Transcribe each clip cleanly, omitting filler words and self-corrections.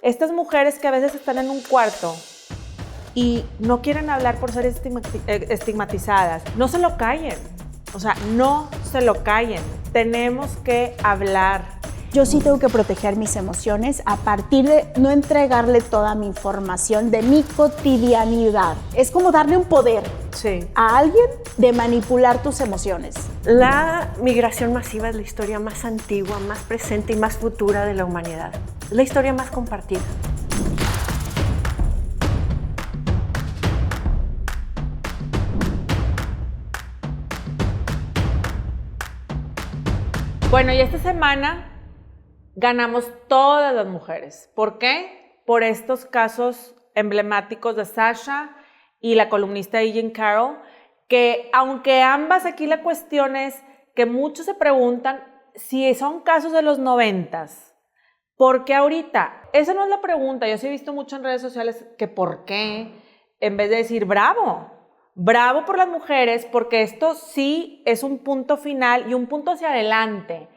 estas mujeres que a veces están en un cuarto y no quieren hablar por ser estigmatizadas, no se lo callen. O sea, no se lo callen. Tenemos que hablar. Yo sí tengo que proteger mis emociones a partir de no entregarle toda mi información de mi cotidianidad. Es como darle un poder a alguien de manipular tus emociones. La migración masiva es la historia más antigua, más presente y más futura de la humanidad. Es la historia más compartida. Bueno, y esta semana ganamos todas las mujeres. ¿Por qué? Por estos casos emblemáticos de Sasha y la columnista Jean Carroll, que aunque ambas aquí la cuestión es que muchos se preguntan si son casos de los 90s. ¿Por qué ahorita? Esa no es la pregunta. Yo sí he visto mucho en redes sociales que ¿por qué? En vez de decir bravo. Bravo por las mujeres, porque esto sí es un punto final y un punto hacia adelante.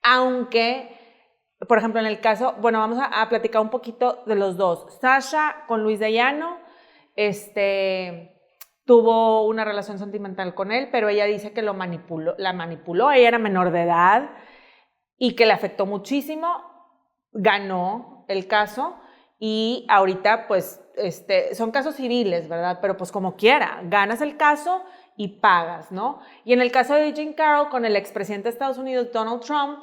Aunque, por ejemplo, en el caso, bueno, vamos a platicar un poquito de los dos. Sasha con Luis de Llano, tuvo una relación sentimental con él, pero ella dice que la manipuló, ella era menor de edad y que le afectó muchísimo. Ganó el caso y ahorita, pues, son casos civiles, ¿verdad? Pero pues como quiera, ganas el caso y pagas, ¿no? Y en el caso de Jean Carroll con el expresidente de Estados Unidos, Donald Trump,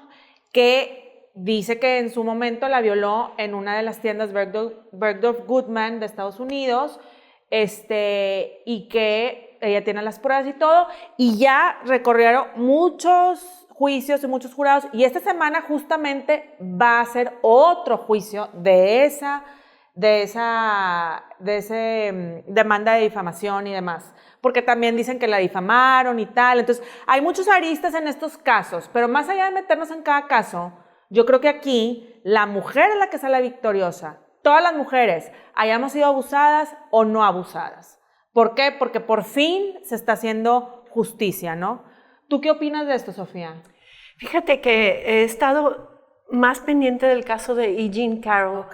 que dice que en su momento la violó en una de las tiendas Bergdorf Goodman de Estados Unidos, y que ella tiene las pruebas y todo, y ya recorrieron muchos juicios y muchos jurados, y esta semana justamente va a ser otro juicio de esa demanda de difamación y demás, porque también dicen que la difamaron y tal. Entonces hay muchos aristas en estos casos, pero más allá de meternos en cada caso, yo creo que aquí la mujer es la que sale victoriosa. Todas las mujeres, hayamos sido abusadas o no abusadas. ¿Por qué? Porque por fin se está haciendo justicia, ¿no? ¿Tú qué opinas de esto, Sofía? Fíjate que he estado más pendiente del caso de Jean Carroll,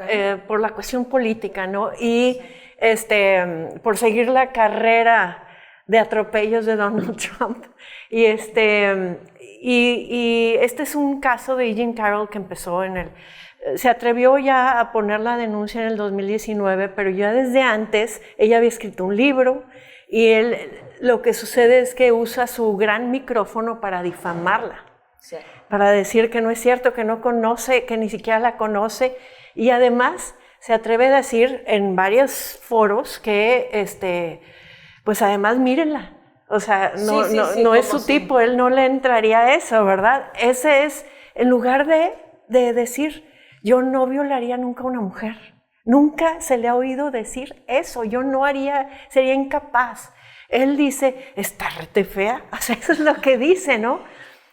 por la cuestión política, ¿no? Y por seguir la carrera de atropellos de Donald Trump. Y este es un caso de Jean Carroll que empezó se atrevió ya a poner la denuncia en el 2019, pero ya desde antes ella había escrito un libro y lo que sucede es que usa su gran micrófono para difamarla. Sí. Para decir que no es cierto, que no conoce, que ni siquiera la conoce, y además se atreve a decir en varios foros que, pues además mírenla, o sea, no es su tipo, él no le entraría a eso, ¿verdad? Ese es, en lugar de decir, yo no violaría nunca a una mujer, nunca se le ha oído decir eso, yo no haría, sería incapaz. Él dice, está rete fea, o sea, eso es lo que dice, ¿no?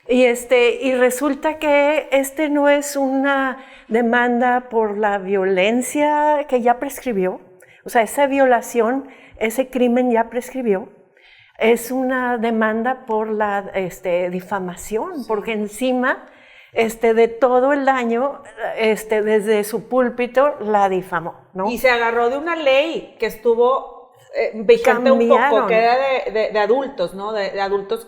Y resulta que no es una demanda por la violencia que ya prescribió, o sea, esa violación, ese crimen ya prescribió, es una demanda por la difamación, porque encima de todo el daño, desde su púlpito la difamó, ¿no? Y se agarró de una ley que estuvo vigente un poco, que era de adultos, ¿no? De adultos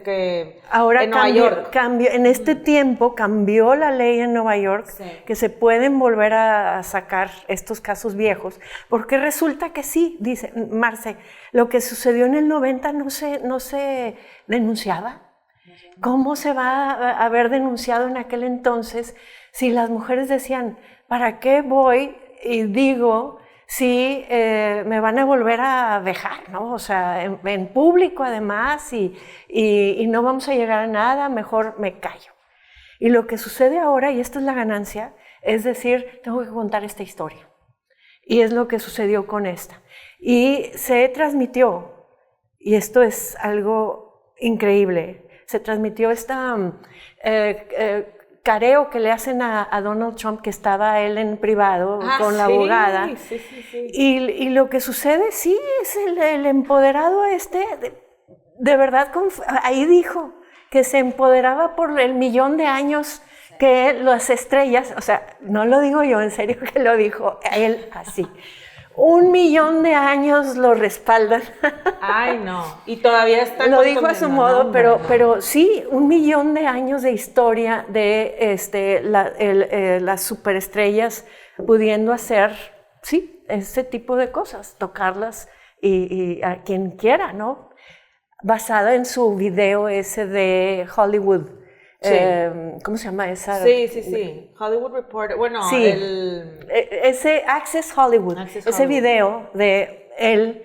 que ahora en Nueva York. En este tiempo cambió la ley en Nueva York, que se pueden volver a sacar estos casos viejos, porque resulta que sí, dice Marce, lo que sucedió en el 90 no se denunciaba. ¿Cómo se va a haber denunciado en aquel entonces si las mujeres decían, ¿para qué voy y digo si me van a volver a vejar, ¿no? O sea, en público además, y no vamos a llegar a nada, mejor me callo. Y lo que sucede ahora, y esta es la ganancia, es decir, tengo que contar esta historia. Y es lo que sucedió con esta. Y se transmitió, y esto es algo increíble, se transmitió esta careo que le hacen a Donald Trump, que estaba él en privado con la abogada. Sí. Y lo que sucede, sí, es el empoderado de verdad, ahí dijo que se empoderaba por el millón de años que las estrellas, o sea, no lo digo yo, en serio que lo dijo él así, 1 millón de años lo respaldan. Ay, no, y todavía está... Lo dijo a su modo, pero sí, 1 millón de años de historia de las superestrellas pudiendo hacer, sí, ese tipo de cosas, tocarlas y a quien quiera, ¿no? Basada en su video ese de Hollywood. Sí. ¿Cómo se llama esa? Sí. Hollywood Reporter. Bueno, sí, ese Access Hollywood, ese video de él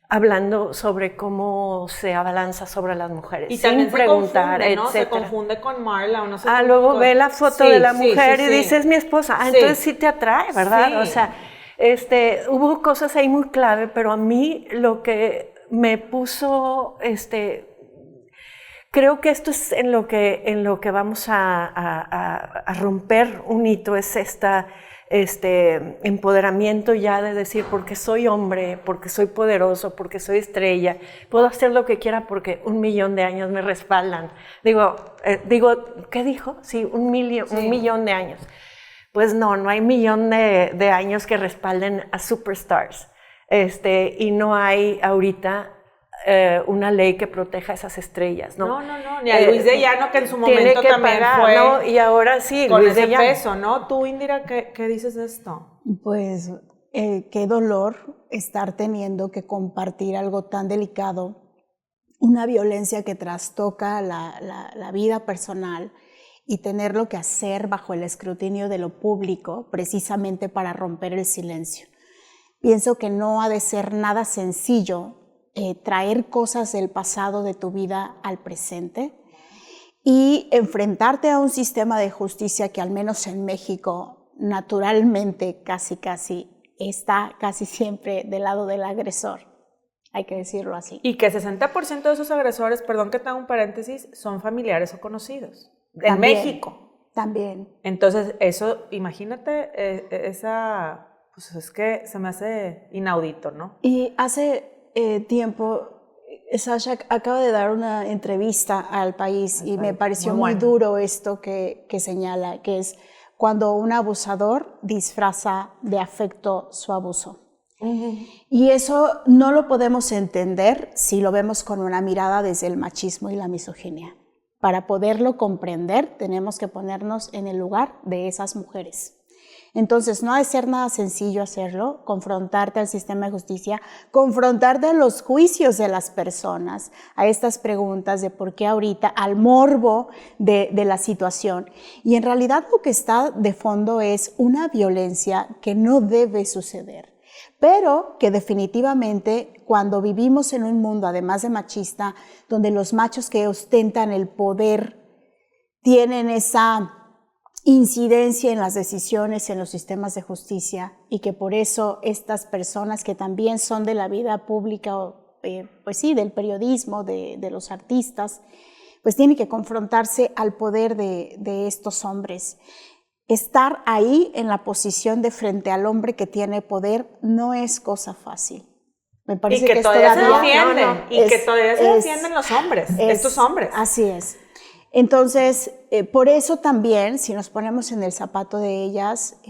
hablando sobre cómo se abalanza sobre las mujeres. Y sin también preguntar, se confunde, ¿no? etcétera. Se confunde con Marla o no sé. Luego ve la foto de la mujer y dice, es mi esposa. Entonces sí te atrae, ¿verdad? Sí. O sea, hubo cosas ahí muy clave, pero a mí lo que me puso, creo que esto es en lo que vamos a romper un hito, es empoderamiento ya de decir, porque soy hombre, porque soy poderoso, porque soy estrella, puedo hacer lo que quiera porque 1 millón de años me respaldan. Digo, ¿qué dijo? Sí, 1 millón de años. Pues no hay 1 millón de años que respalden a superstars. Y no hay ahorita una ley que proteja a esas estrellas, ¿no? No, ni a Luis de Llano, que en su momento tiene que también pagar, fue, ¿no? Y ahora sí, con Luis ese de Llano. peso, ¿no? Tú, Indira, ¿qué dices de esto? Pues qué dolor estar teniendo que compartir algo tan delicado, una violencia que trastoca la vida personal y tenerlo que hacer bajo el escrutinio de lo público, precisamente para romper el silencio. Pienso que no ha de ser nada sencillo traer cosas del pasado de tu vida al presente y enfrentarte a un sistema de justicia que al menos en México naturalmente casi está casi siempre del lado del agresor, hay que decirlo así. Y que 60% de esos agresores, perdón que te haga un paréntesis, son familiares o conocidos. En México. También. Entonces, eso, imagínate, pues es que se me hace inaudito, ¿no? Y hace tiempo, Sasha acaba de dar una entrevista al País y me pareció muy duro esto que señala, que es cuando un abusador disfraza de afecto su abuso. Y eso no lo podemos entender si lo vemos con una mirada desde el machismo y la misoginia. Para poderlo comprender, tenemos que ponernos en el lugar de esas mujeres. Entonces, no ha de ser nada sencillo hacerlo, confrontarte al sistema de justicia, confrontarte a los juicios de las personas, a estas preguntas de por qué ahorita, al morbo de la situación. Y en realidad lo que está de fondo es una violencia que no debe suceder, pero que definitivamente cuando vivimos en un mundo, además de machista, donde los machos que ostentan el poder tienen esa incidencia en las decisiones, en los sistemas de justicia, y que por eso estas personas que también son de la vida pública, pues sí, del periodismo, de los artistas, pues tienen que confrontarse al poder de estos hombres. Estar ahí en la posición de frente al hombre que tiene poder no es cosa fácil. Me parece que todavía se defienden, que todavía se defienden los hombres, estos hombres. Así es. Entonces, por eso también, si nos ponemos en el zapato de ellas,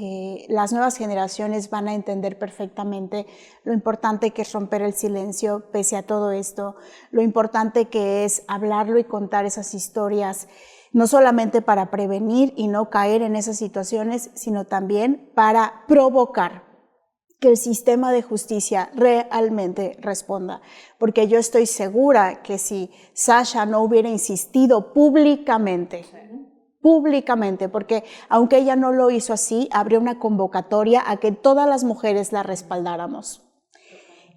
las nuevas generaciones van a entender perfectamente lo importante que es romper el silencio pese a todo esto, lo importante que es hablarlo y contar esas historias, no solamente para prevenir y no caer en esas situaciones, sino también para provocar que el sistema de justicia realmente responda. Porque yo estoy segura que si Sasha no hubiera insistido públicamente, porque aunque ella no lo hizo así, habría una convocatoria a que todas las mujeres la respaldáramos.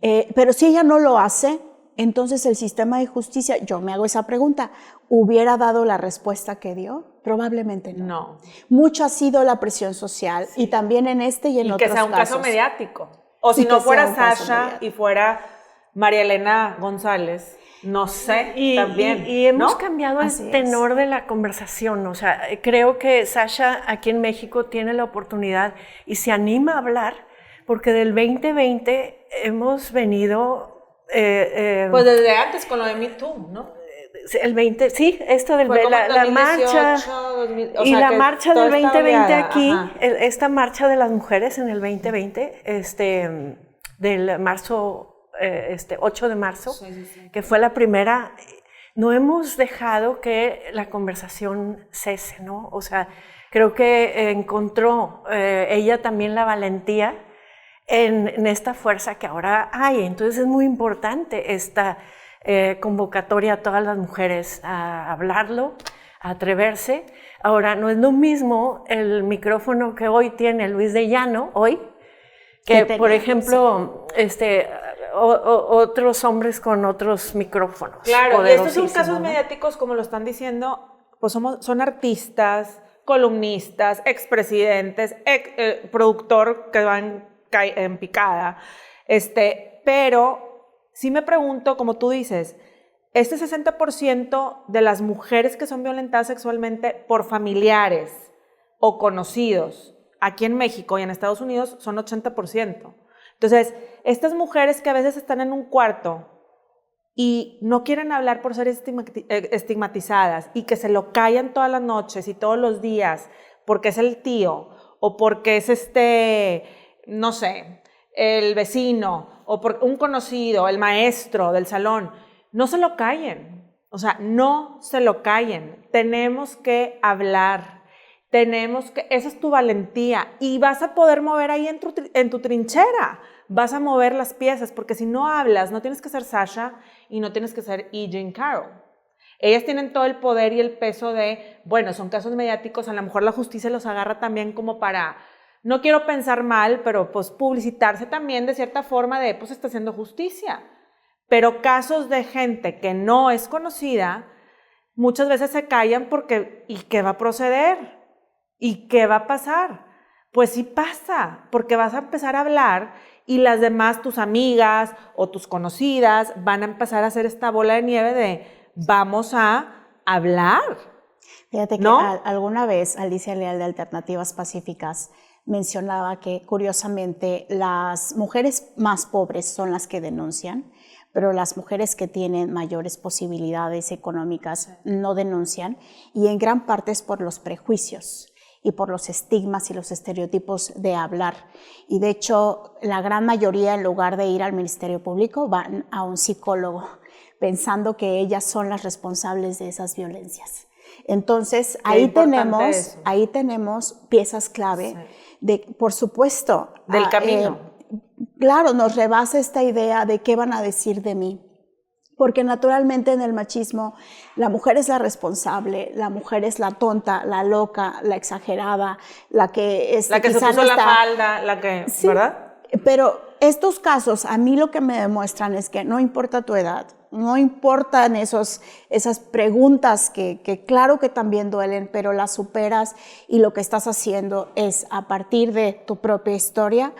Pero si ella no lo hace, entonces el sistema de justicia, yo me hago esa pregunta, ¿hubiera dado la respuesta que dio? Probablemente no. Mucho ha sido la presión social y también en este y en otros casos. Y que sea un caso mediático. O si no fuera Sasha y fuera María Elena González, no sé, también. Y hemos cambiado el tenor de la conversación. O sea, creo que Sasha aquí en México tiene la oportunidad y se anima a hablar, porque del 2020 hemos venido... pues desde antes con lo de Me Too, ¿no? El 20, sí, esto del la 2018, marcha 2000, y la marcha del 2020 aquí, ajá. Esta marcha de las mujeres en el 2020, del marzo, 8 de marzo, sí. Que fue la primera, no hemos dejado que la conversación cese, ¿no? O sea, creo que encontró ella también la valentía en esta fuerza que ahora hay. Entonces es muy importante esta convocatoria a todas las mujeres a hablarlo, a atreverse. Ahora, no es lo mismo el micrófono que hoy tiene Luis de Llano, hoy, que por ejemplo, otros hombres con otros micrófonos. Claro, y estos son casos mediáticos, como lo están diciendo, pues son artistas, columnistas, expresidentes, productor que van en picada, pero sí me pregunto, como tú dices, este 60% de las mujeres que son violentadas sexualmente por familiares o conocidos, aquí en México y en Estados Unidos son 80%. Entonces, estas mujeres que a veces están en un cuarto y no quieren hablar por ser estigmatizadas y que se lo callan todas las noches y todos los días porque es el tío o porque es no sé, el vecino o por un conocido, el maestro del salón, no se lo callen. O sea, no se lo callen. Tenemos que hablar. Esa es tu valentía y vas a poder mover ahí en tu trinchera. Vas a mover las piezas porque si no hablas, no tienes que ser Sasha y no tienes que ser E. Jean Carroll. Ellas tienen todo el poder y el peso bueno, son casos mediáticos, a lo mejor la justicia los agarra también como para... No quiero pensar mal, pero pues publicitarse también de cierta forma pues está haciendo justicia. Pero casos de gente que no es conocida, muchas veces se callan porque ¿y qué va a proceder? ¿Y qué va a pasar? Pues sí pasa, porque vas a empezar a hablar y las demás, tus amigas o tus conocidas, van a empezar a hacer esta bola de nieve de vamos a hablar. Fíjate que alguna vez Alicia Leal de Alternativas Pacíficas mencionaba que curiosamente las mujeres más pobres son las que denuncian, pero las mujeres que tienen mayores posibilidades económicas no denuncian, y en gran parte es por los prejuicios y por los estigmas y los estereotipos de hablar. Y de hecho, la gran mayoría, en lugar de ir al Ministerio Público, van a un psicólogo, pensando que ellas son las responsables de esas violencias. Entonces, ahí tenemos piezas clave. Sí. Por supuesto, del camino. Claro, nos rebasa esta idea de qué van a decir de mí. Porque naturalmente en el machismo la mujer es la responsable, la mujer es la tonta, la loca, la exagerada, la que se puso la falda, sí, ¿verdad? Pero estos casos a mí lo que me demuestran es que no importa tu edad, no importan esas preguntas que claro que también duelen, pero las superas, y lo que estás haciendo es, a partir de tu propia historia,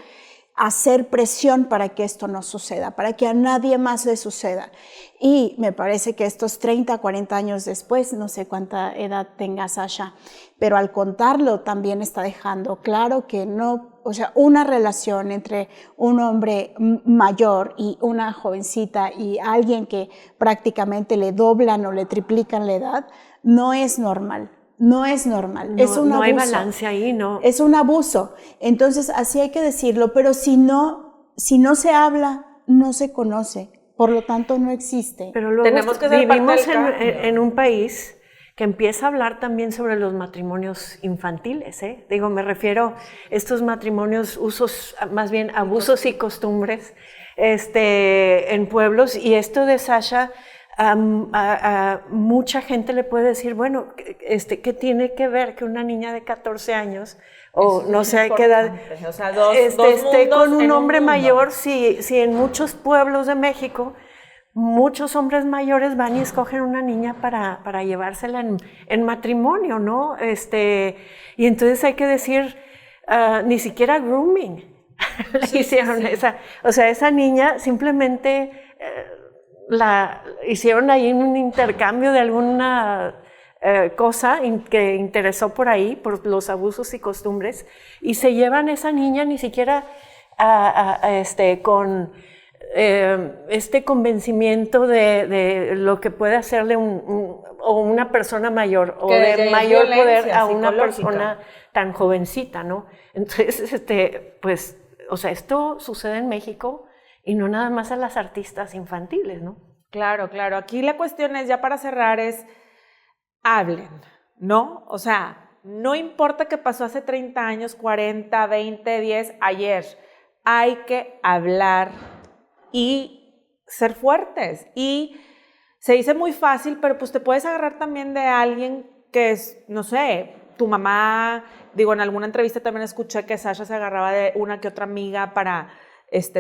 hacer presión para que esto no suceda, para que a nadie más le suceda. Y me parece que estos 30, 40 años después, no sé cuánta edad tenga Sasha, pero al contarlo también está dejando claro que no, o sea, una relación entre un hombre mayor y una jovencita y alguien que prácticamente le doblan o le triplican la edad, no es normal. No es normal, es un abuso. No hay balance ahí, ¿no? Es un abuso. Entonces, así hay que decirlo, pero si no se habla, no se conoce, por lo tanto no existe. Pero luego tenemos que ser vivimos en un país que empieza a hablar también sobre los matrimonios infantiles, ¿eh? Digo, me refiero a estos matrimonios, más bien abusos y costumbres en pueblos, y esto de Sasha... A mucha gente le puede decir, bueno, ¿qué tiene que ver que una niña de 14 años o no sé qué edad esté con un hombre mayor si en muchos pueblos de México muchos hombres mayores van y escogen una niña para llevársela en matrimonio, ¿no? Y entonces hay que decir, ni siquiera grooming le hicieron esa niña simplemente... la hicieron ahí un intercambio de alguna cosa que interesó por ahí, por los abusos y costumbres, y se llevan esa niña ni siquiera con este convencimiento de lo que puede hacerle o una persona mayor o de mayor poder a una persona tan jovencita, ¿no? Entonces, pues, o sea, esto sucede en México y no nada más a las artistas infantiles, ¿no? Claro, claro. Aquí la cuestión es, ya para cerrar, es hablen, ¿no? O sea, no importa que pasó hace 30 años, 40, 20, 10, ayer. Hay que hablar y ser fuertes. Y se dice muy fácil, pero pues te puedes agarrar también de alguien que es, no sé, tu mamá. Digo, en alguna entrevista también escuché que Sasha se agarraba de una que otra amiga para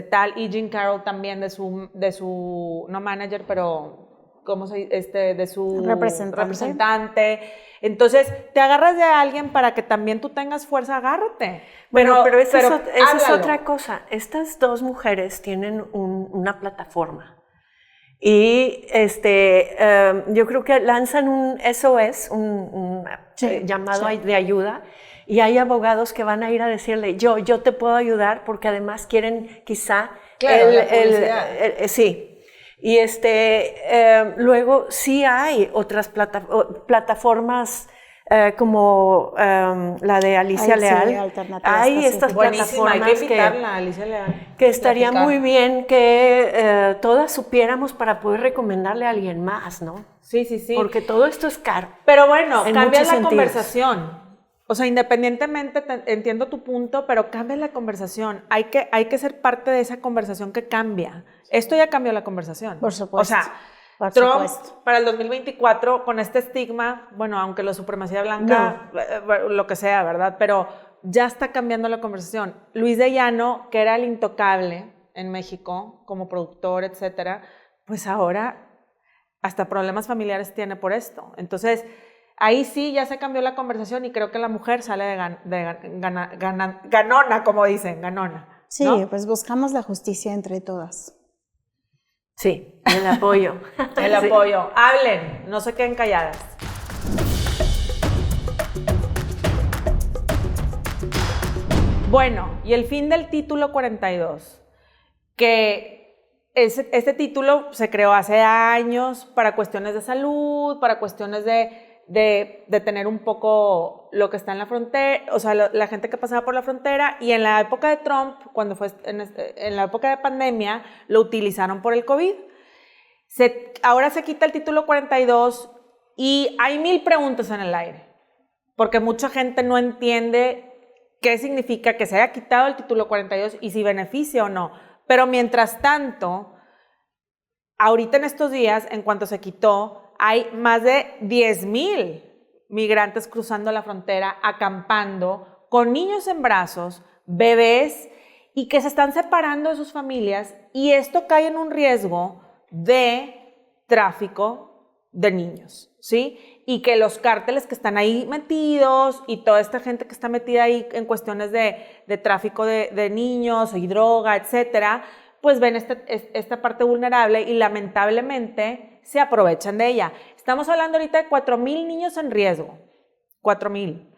tal, y Jean Carroll también de su no manager, pero ¿cómo se dice? De su representante. Entonces, te agarras de alguien para que también tú tengas fuerza, agárrate. Bueno, pero esa es otra cosa. Estas dos mujeres tienen una plataforma. Y yo creo que lanzan un SOS, un llamado de ayuda, y hay abogados que van a ir a decirle, yo te puedo ayudar, porque además quieren quizá sí. Y luego sí hay otras plataformas como la de Alicia Leal. Hay estas plataformas que estaría muy bien que todas supiéramos para poder recomendarle a alguien más, ¿no? Sí, sí, sí. Porque todo esto es caro. Pero bueno, cambia la conversación. O sea, independientemente, entiendo tu punto, pero cambia la conversación. Hay que ser parte de esa conversación que cambia. Esto ya cambió la conversación. Por supuesto. O sea, Trump para el 2024 con este estigma, bueno, aunque la supremacía blanca, lo que sea, ¿verdad? Pero ya está cambiando la conversación. Luis de Llano, que era el intocable en México como productor, etcétera, pues ahora hasta problemas familiares tiene por esto. Entonces, ahí sí ya se cambió la conversación y creo que la mujer sale ganona, como dicen, ganona. Sí, ¿no? pues buscamos la justicia entre todas. Sí, el apoyo. El apoyo. Hablen, no se queden calladas. Bueno, y el fin del título 42, que este título se creó hace años para cuestiones de salud, para cuestiones de tener un poco lo que está en la frontera, o sea, la gente que pasaba por la frontera, y en la época de Trump, cuando fue en la época de pandemia, lo utilizaron por el COVID. Ahora se quita el título 42 y hay 1000 preguntas en el aire, porque mucha gente no entiende qué significa que se haya quitado el título 42 y si beneficia o no. Pero mientras tanto, ahorita en estos días, en cuanto se quitó, hay más de 10,000 migrantes cruzando la frontera, acampando, con niños en brazos, bebés, y que se están separando de sus familias, y esto cae en un riesgo de tráfico de niños, ¿sí? Y que los cárteles que están ahí metidos y toda esta gente que está metida ahí en cuestiones de tráfico de niños y droga, etcétera, pues ven esta parte vulnerable y lamentablemente se aprovechan de ella. Estamos hablando ahorita de 4,000 niños en riesgo, 4,000.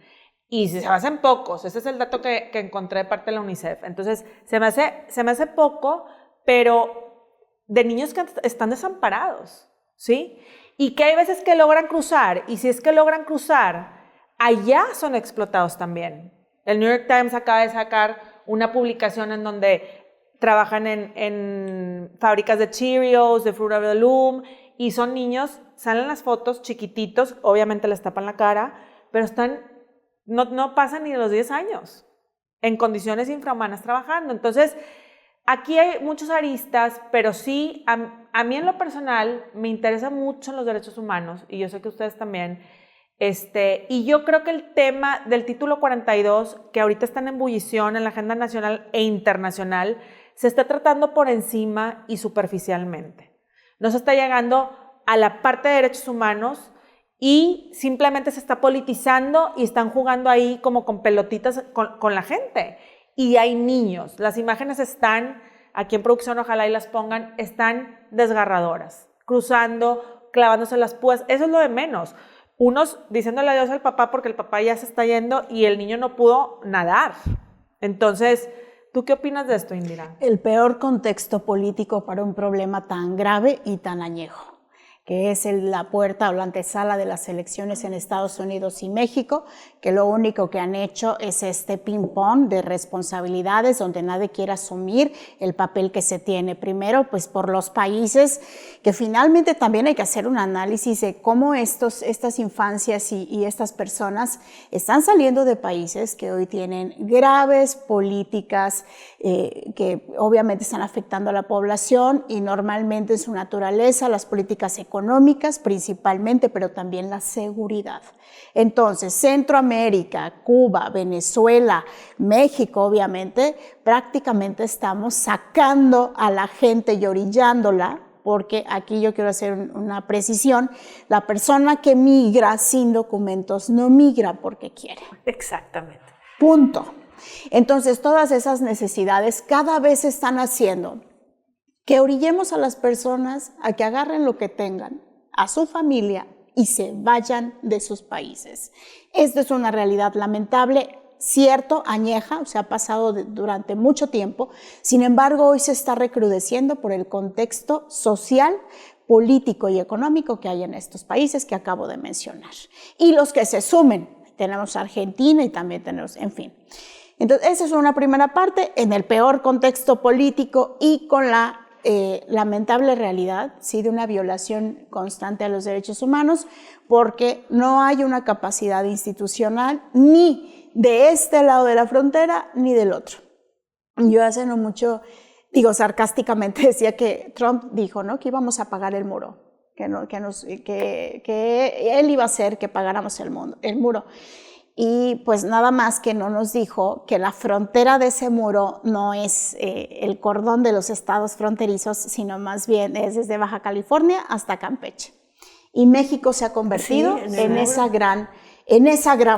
Y se me hacen pocos, ese es el dato que encontré de parte de la UNICEF. Entonces, se me hace poco, pero de niños que están desamparados, ¿sí? Y que hay veces que logran cruzar, y si es que logran cruzar, allá son explotados también. El New York Times acaba de sacar una publicación en donde trabajan en fábricas de Cheerios, de Fruit of the Loom, y son niños, salen las fotos chiquititos, obviamente les tapan la cara, pero no pasan ni de los 10 años, en condiciones infrahumanas trabajando. Entonces, aquí hay muchos aristas, pero sí, a mí en lo personal me interesa mucho los derechos humanos, y yo sé que ustedes también, y yo creo que el tema del título 42, que ahorita está en ebullición en la agenda nacional e internacional, se está tratando por encima y superficialmente. No se está llegando a la parte de derechos humanos y simplemente se está politizando y están jugando ahí como con pelotitas con la gente. Y hay niños. Las imágenes están, aquí en producción, ojalá y las pongan, están desgarradoras, cruzando, clavándose las púas. Eso es lo de menos. Unos diciéndole adiós al papá porque el papá ya se está yendo y el niño no pudo nadar. Entonces, ¿Tú qué opinas de esto, Indira? El peor contexto político para un problema tan grave y tan añejo, que es la puerta o la antesala de las elecciones en Estados Unidos y México, que lo único que han hecho es este ping-pong de responsabilidades donde nadie quiere asumir el papel que se tiene. Primero, pues por los países, que finalmente también hay que hacer un análisis de cómo estas infancias y estas personas están saliendo de países que hoy tienen graves políticas que obviamente están afectando a la población y normalmente en su naturaleza las políticas económicas principalmente, pero también la seguridad. Entonces, Centroamérica, Cuba, Venezuela, México, obviamente, prácticamente estamos sacando a la gente y orillándola, porque aquí yo quiero hacer una precisión, la persona que migra sin documentos no migra porque quiere. Exactamente. Punto. Entonces, todas esas necesidades cada vez están haciendo que orillemos a las personas a que agarren lo que tengan, a su familia y se vayan de sus países. Esto es una realidad lamentable, cierto, añeja, o sea, ha pasado durante mucho tiempo. Sin embargo, hoy se está recrudeciendo por el contexto social, político y económico que hay en estos países que acabo de mencionar. Y los que se sumen, tenemos Argentina y también tenemos, en fin. Entonces, esa es una primera parte, en el peor contexto político y con la lamentable realidad, sí, de una violación constante a los derechos humanos, porque no hay una capacidad institucional ni de este lado de la frontera ni del otro. Yo hace no mucho, digo sarcásticamente, decía que Trump dijo, ¿no?, que íbamos a pagar el muro, que él iba a hacer que pagáramos el muro. Y pues nada más que no nos dijo que la frontera de ese muro no es el cordón de los estados fronterizos, sino más bien es desde Baja California hasta Campeche. Y México se ha convertido en esa gran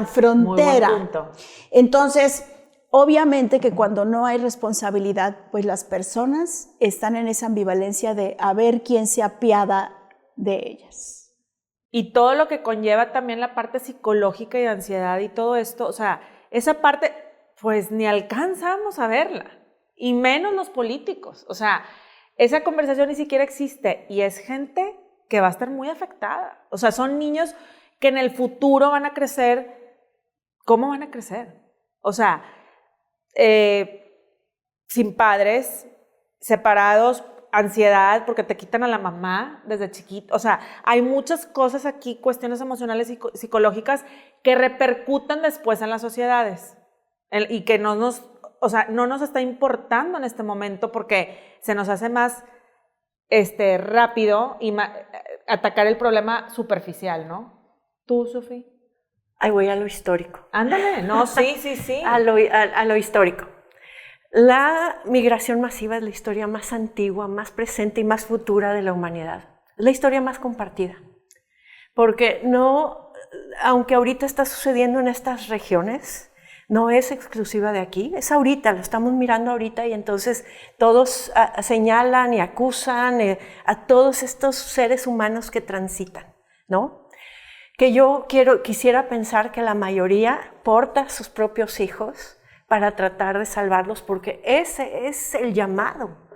frontera. Muy buen punto. Entonces, obviamente que cuando no hay responsabilidad, pues las personas están en esa ambivalencia de a ver quién se apiada de ellas. Y todo lo que conlleva también la parte psicológica y de ansiedad y todo esto, o sea, esa parte, pues ni alcanzamos a verla, y menos los políticos. O sea, esa conversación ni siquiera existe, y es gente que va a estar muy afectada. O sea, son niños que en el futuro van a crecer. ¿Cómo van a crecer? O sea, sin padres, separados, ansiedad porque te quitan a la mamá desde chiquito. O sea, hay muchas cosas aquí, cuestiones emocionales y psicológicas que repercutan después en las sociedades y que no nos está importando en este momento porque se nos hace más rápido y atacar el problema superficial, ¿no? ¿Tú, Sofía? Ahí voy a lo histórico. Ándale, no, sí. a lo histórico. La migración masiva es la historia más antigua, más presente y más futura de la humanidad. Es la historia más compartida. Porque no, aunque ahorita está sucediendo en estas regiones, no es exclusiva de aquí, es ahorita, lo estamos mirando ahorita y entonces todos señalan y acusan a todos estos seres humanos que transitan, ¿no? Que yo quisiera pensar que la mayoría porta a sus propios hijos para tratar de salvarlos, porque ese es el llamado.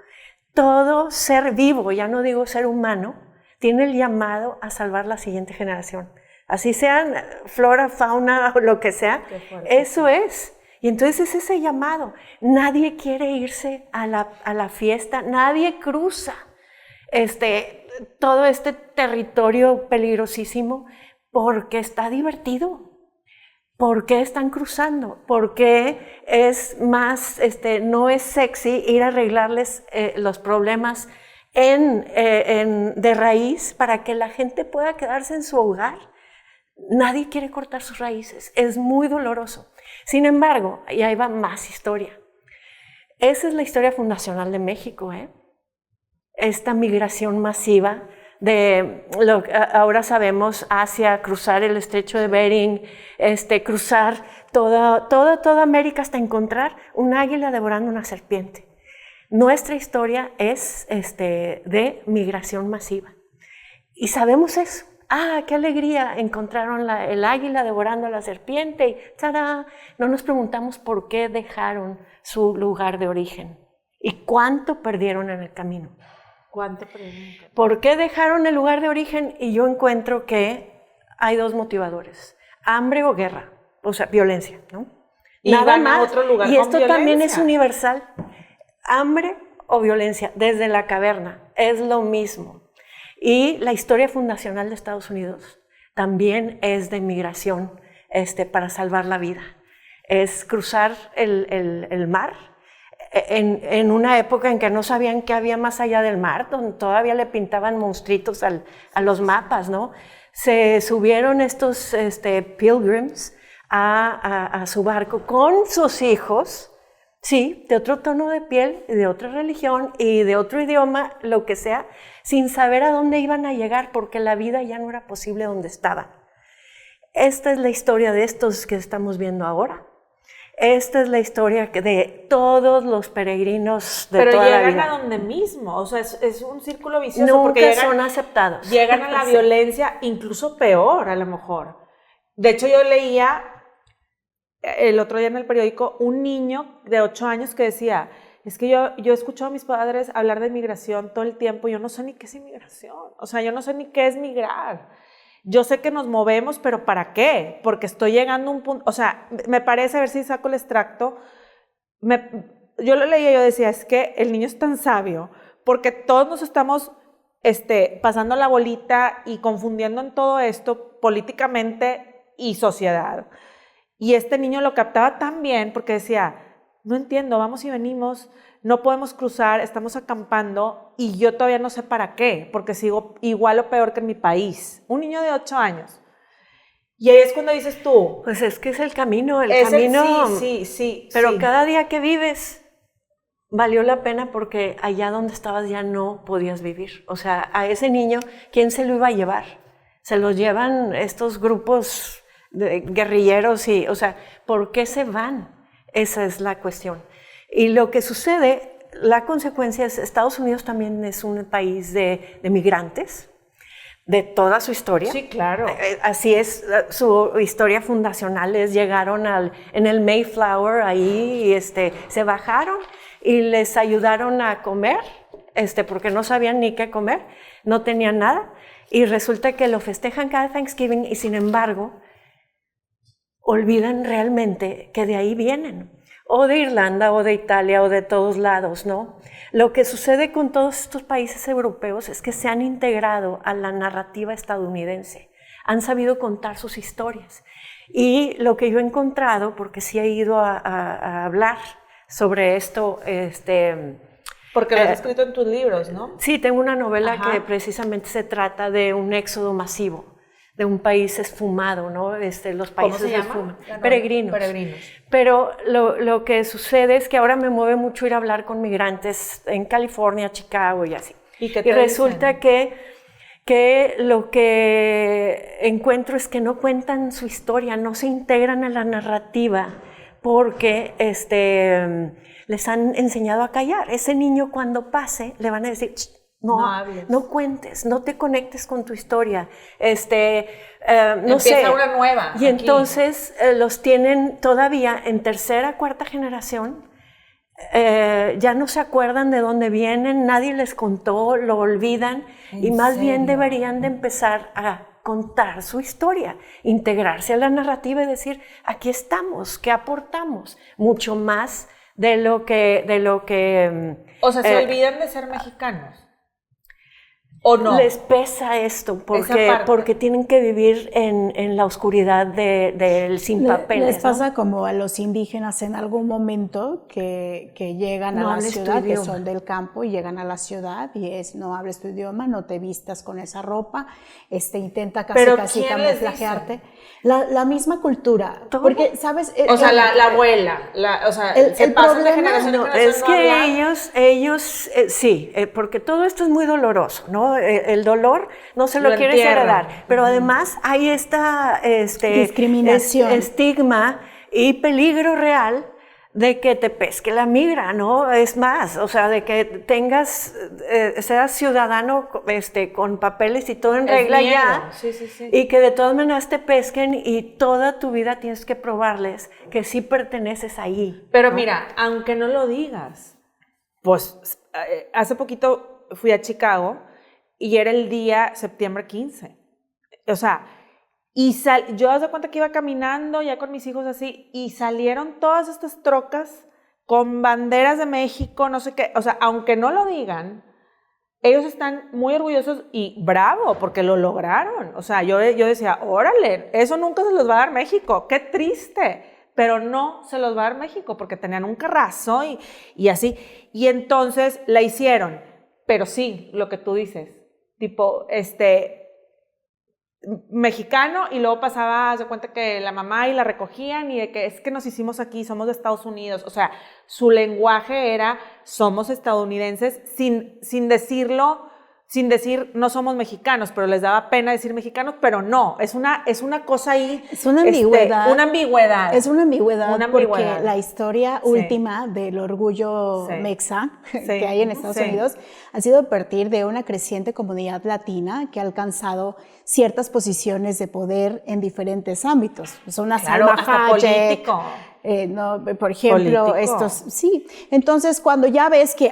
Todo ser vivo, ya no digo ser humano, tiene el llamado a salvar la siguiente generación. Así sean flora, fauna o lo que sea, eso es. Y entonces es ese llamado. Nadie quiere irse a la fiesta, nadie cruza todo este territorio peligrosísimo porque está divertido. ¿Por qué están cruzando? ¿Por qué es más, no es sexy ir a arreglarles los problemas de raíz para que la gente pueda quedarse en su hogar? Nadie quiere cortar sus raíces, es muy doloroso. Sin embargo, y ahí va más historia. Esa es la historia fundacional de México, esta migración masiva de ahora sabemos Asia, cruzar el estrecho de Bering, cruzar toda América hasta encontrar un águila devorando una serpiente. Nuestra historia es de migración masiva. Y sabemos eso. qué alegría, encontraron el águila devorando a la serpiente y ¡tarán! No nos preguntamos por qué dejaron su lugar de origen y cuánto perdieron en el camino. ¿Cuánto perdieron? ¿Por qué dejaron el lugar de origen? Y yo encuentro que hay 2 motivadores, hambre o guerra, o sea, violencia, ¿no? Y nada van a más. otro lugar Y con esto violencia. también es universal. Hambre o violencia, desde la caverna, es lo mismo. Y la historia fundacional de Estados Unidos también es de migración para salvar la vida. Es cruzar el mar en una época en que no sabían qué había más allá del mar, donde todavía le pintaban monstruitos a los mapas, ¿no? Se subieron estos pilgrims a su barco con sus hijos, sí, de otro tono de piel, de otra religión y de otro idioma, lo que sea, sin saber a dónde iban a llegar porque la vida ya no era posible donde estaban. Esta es la historia de estos que estamos viendo ahora. Esta es la historia de todos los peregrinos de toda la vida. Pero llegan a donde mismo, o sea, es un círculo vicioso. Nunca porque llegan, son aceptados. Llegan a la violencia, incluso peor a lo mejor. De hecho, yo leía el otro día en el periódico un niño de 8 años que decía, es que yo he escuchado a mis padres hablar de migración todo el tiempo, yo no sé ni qué es inmigración, o sea, yo no sé ni qué es migrar. Yo sé que nos movemos, pero ¿para qué? Porque estoy llegando a un punto, o sea, me parece, a ver si saco el extracto, yo lo leía y yo decía, es que el niño es tan sabio, porque todos nos estamos pasando la bolita y confundiendo en todo esto políticamente y sociedad. Y este niño lo captaba tan bien porque decía, no entiendo, vamos y venimos, no podemos cruzar, estamos acampando y yo todavía no sé para qué, porque sigo igual o peor que en mi país. Un niño de 8 años. Y ahí es cuando dices tú. Pues es que es el camino, camino. Sí. Pero sí. cada día que vives valió la pena porque allá donde estabas ya no podías vivir. O sea, a ese niño, ¿quién se lo iba a llevar? Se lo llevan estos grupos de guerrilleros y, o sea, ¿por qué se van? Esa es la cuestión. Y lo que sucede, la consecuencia es, Estados Unidos también es un país de migrantes, de toda su historia. Sí, claro. Así es, su historia fundacional llegaron en el Mayflower, ahí y se bajaron y les ayudaron a comer, porque no sabían ni qué comer, no tenían nada, y resulta que lo festejan cada Thanksgiving y sin embargo olvidan realmente que de ahí vienen, o de Irlanda, o de Italia, o de todos lados, ¿no? Lo que sucede con todos estos países europeos es que se han integrado a la narrativa estadounidense, han sabido contar sus historias. Y lo que yo he encontrado, porque sí he ido a hablar sobre esto, porque lo has escrito en tus libros, ¿no? Sí, tengo una novela Ajá. que precisamente se trata de un éxodo masivo, de un país esfumado, ¿no? Los países ¿Cómo se llama? esfuman. Peregrinos. Peregrinos. Pero lo que sucede es que ahora me mueve mucho ir a hablar con migrantes en California, Chicago y así. Y resulta que lo que encuentro es que no cuentan su historia, no se integran a la narrativa porque les han enseñado a callar. Ese niño cuando pase le van a decir, no cuentes, no te conectes con tu historia. No sé. Empieza una nueva. Y entonces los tienen todavía en tercera, cuarta generación. Ya no se acuerdan de dónde vienen, nadie les contó, lo olvidan y más bien deberían de empezar a contar su historia, integrarse a la narrativa y decir, aquí estamos, ¿qué aportamos? Mucho más de lo que o sea, se olvidan de ser mexicanos. ¿O no? Les pesa esto porque tienen que vivir en la oscuridad del sin papeles. Les pasa como a los indígenas en algún momento que llegan a la ciudad, que son del campo y llegan a la ciudad y no hables tu idioma, no te vistas con esa ropa, intenta casi camuflajearte. La misma cultura. ¿Todo? Porque, ¿sabes? O sea, la abuela, se pasan de generación en generación. Es que ellos sí, porque todo esto es muy doloroso, ¿no? El dolor no se lo quieres heredar, pero además hay esta discriminación, estigma y peligro real de que te pesque la migra, ¿no? Es más, o sea, de que seas ciudadano con papeles y todo en regla ya, sí, sí, sí. y que de todas maneras te pesquen y toda tu vida tienes que probarles que sí perteneces ahí. Pero ¿no? mira, aunque no lo digas, pues hace poquito fui a Chicago y era el día septiembre 15. O sea, yo haz de cuenta que iba caminando ya con mis hijos así y salieron todas estas trocas con banderas de México, no sé qué. O sea, aunque no lo digan, ellos están muy orgullosos y bravo porque lo lograron. O sea, yo decía, órale, eso nunca se los va a dar México, qué triste. Pero no se los va a dar México porque tenían un carrazo y así. Y entonces la hicieron. Pero sí, lo que tú dices, tipo, mexicano, y luego pasaba, haz de cuenta que la mamá y la recogían y de que es que nos hicimos aquí, somos de Estados Unidos. O sea, su lenguaje era somos estadounidenses sin decirlo, sin decir no somos mexicanos, pero les daba pena decir mexicanos, pero no, es una cosa ahí. Es una ambigüedad. Una ambigüedad. Es una ambigüedad, Una porque ambigüedad. la historia última del orgullo mexa que hay en Estados Unidos ha sido a partir de una creciente comunidad latina que ha alcanzado ciertas posiciones de poder en diferentes ámbitos. Son una Salma Hayek, político. No, por ejemplo, Político. sí. Entonces, cuando ya ves que,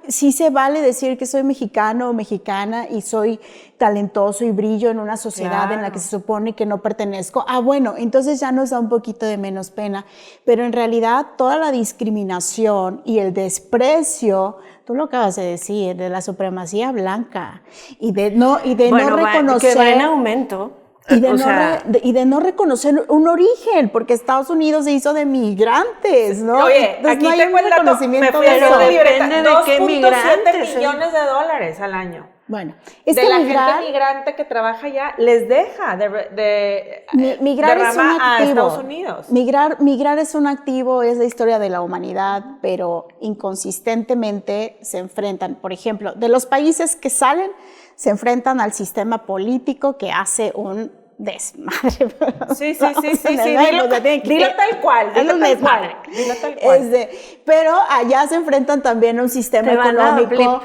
sí se vale decir que soy mexicano o mexicana y soy talentoso y brillo en una sociedad en la que se supone que no pertenezco, bueno, entonces ya nos da un poquito de menos pena. Pero en realidad, toda la discriminación y el desprecio, tú lo acabas de decir, de la supremacía blanca y de no reconocer... que va en aumento. Y de no reconocer un origen, porque Estados Unidos se hizo de migrantes, ¿no? Oye, entonces, aquí no hay tengo un el dato, reconocimiento me fui a de hacer eso. de libreta, Depende de qué 2.7 migrantes, millones de dólares al año. Bueno, es de que la migrar, gente migrante que trabaja allá, les deja migrar es un a activo. Estados Unidos. Migrar es un activo, es la historia de la humanidad, pero inconsistentemente se enfrentan. Por ejemplo, de los países que salen, se enfrentan al sistema político que hace un desmadre. Sí. Dilo tal cual. Pero allá se enfrentan también a un sistema económico.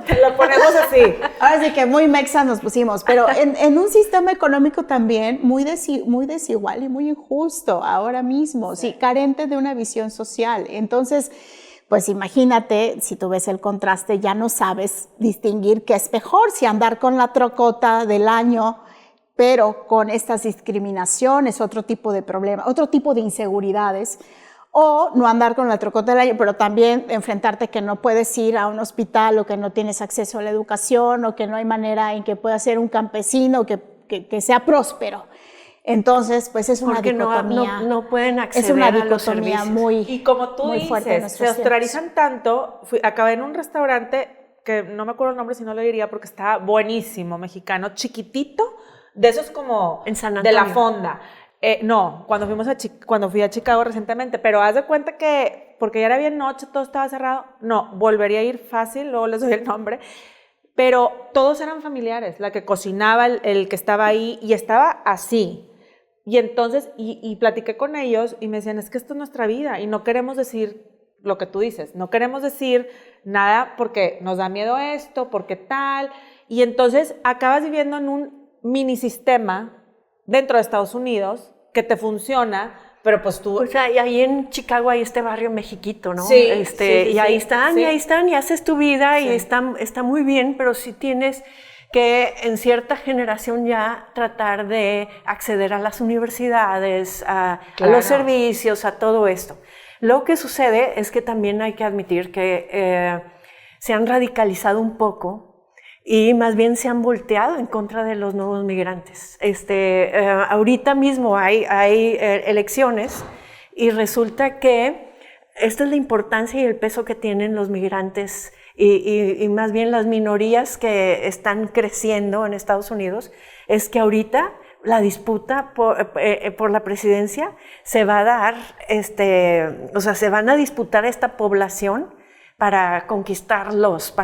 Te lo ponemos así. Ahora sí que muy mexa nos pusimos, pero en un sistema económico también muy desigual y muy injusto ahora mismo, sí, carente de una visión social. Entonces, pues imagínate, si tú ves el contraste, ya no sabes distinguir qué es mejor, si andar con la trocota del año, pero con estas discriminaciones, otro tipo de problema, otro tipo de inseguridades, o no andar con la trocota del año, pero también enfrentarte que no puedes ir a un hospital o que no tienes acceso a la educación o que no hay manera en que puedas ser un campesino que sea próspero. Entonces, pues es una dicotomía. No pueden acceder es una a los dicotomía servicios. muy Y como tú muy fuerte en dices, se nuestros australizan tanto. Acabé en un restaurante que no me acuerdo el nombre, si no lo diría, porque estaba buenísimo, mexicano, chiquitito, de esos como en San de Antonio. la fonda. No, cuando fui a Chicago recientemente, pero haz de cuenta que, porque ya era bien noche, todo estaba cerrado, no, volvería a ir fácil, luego les doy el nombre, pero todos eran familiares, la que cocinaba, el que estaba ahí, y estaba así. Y entonces, y platiqué con ellos y me decían, es que esto es nuestra vida y no queremos decir lo que tú dices, no queremos decir nada porque nos da miedo esto, porque tal, y entonces acabas viviendo en un mini sistema dentro de Estados Unidos que te funciona, pero pues tú... O sea, y ahí en Chicago hay este barrio mexiquito, ¿no? Sí, y ahí están, y haces tu vida y está muy bien, pero sí tienes que en cierta generación ya tratar de acceder a las universidades, a los servicios, a todo esto. Lo que sucede es que también hay que admitir que se han radicalizado un poco y más bien se han volteado en contra de los nuevos migrantes. Ahorita mismo hay elecciones y resulta que esta es la importancia y el peso que tienen los migrantes y más bien las minorías que están creciendo en Estados Unidos, es que ahorita la disputa por la presidencia se va a dar, o sea, se van a disputar esta población para conquistarlos,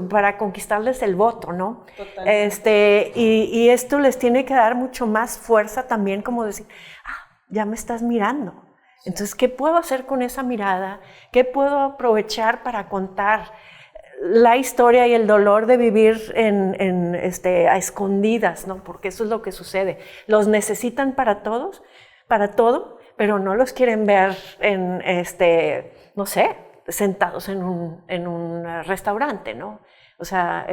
para conquistarles el voto, ¿no? Totalmente. Y esto les tiene que dar mucho más fuerza también, como decir, ya me estás mirando. Entonces, ¿qué puedo hacer con esa mirada? ¿Qué puedo aprovechar para contar la historia y el dolor de vivir a escondidas, ¿no? Porque eso es lo que sucede. Los necesitan para todo, pero no los quieren ver no sé, sentados en un restaurante, ¿no? O sea,